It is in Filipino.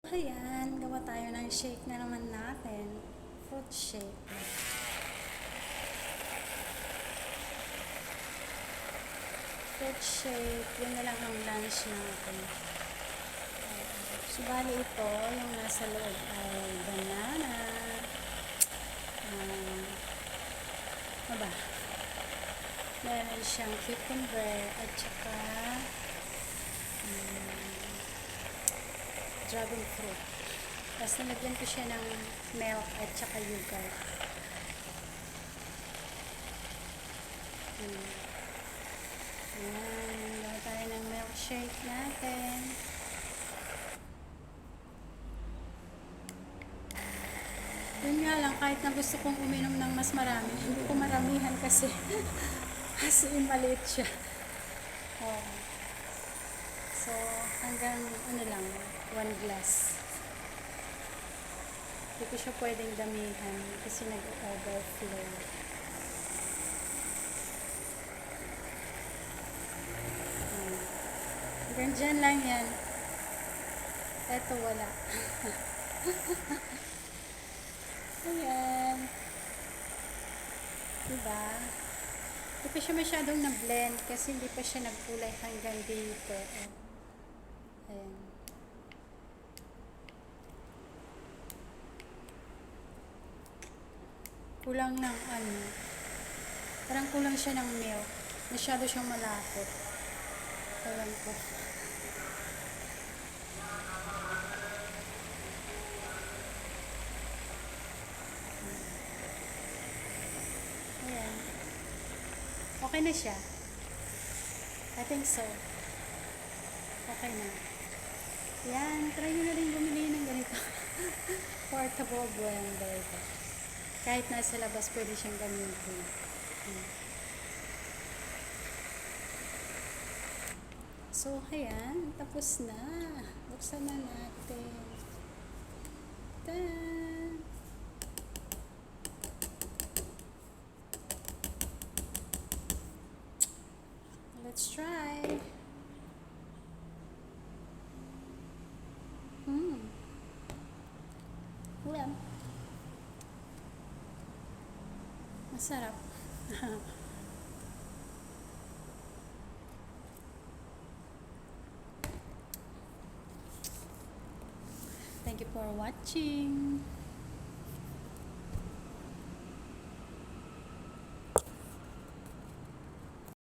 Ayan, gawa tayo ng shake na naman natin. Fruit shake. Fruit shake, yun na lang ang lunch natin. Subali ito, yung nasa loob ay banana. Ano ba? Meron siyang cucumber at saka dragon fruit. Tapos nalagyan ko siya ng milk at saka yogurt. Ayan, gawa tayo ng milkshake natin. Yun nga lang, kahit na gusto kong uminom ng mas marami, hindi ko maramihan kasi as in maliit siya. Oh. So, hanggang ano lang, 1 glass. Hindi ko siya pwedeng damihan kasi nag-overflow. Hanggang dyan lang yan. Eto wala. Ayan. Diba? Hindi pa siya masyadong na-blend kasi hindi pa siya nagkulay hanggang dito. Ayan. Kulang ng ano. Parang kulang siya ng milk. Masyado siyang malapot. Ayan ko. Ayan. Okay na siya. I think so. Okay na. Yan. Try nyo na rin bumili ng ganito. Portable blender. Kahit nasa labas, pwede siyang gamitin. So, ayan. Tapos na. Buksan na natin. Tada! Let's try. Ulam. Masarap. Thank you for watching.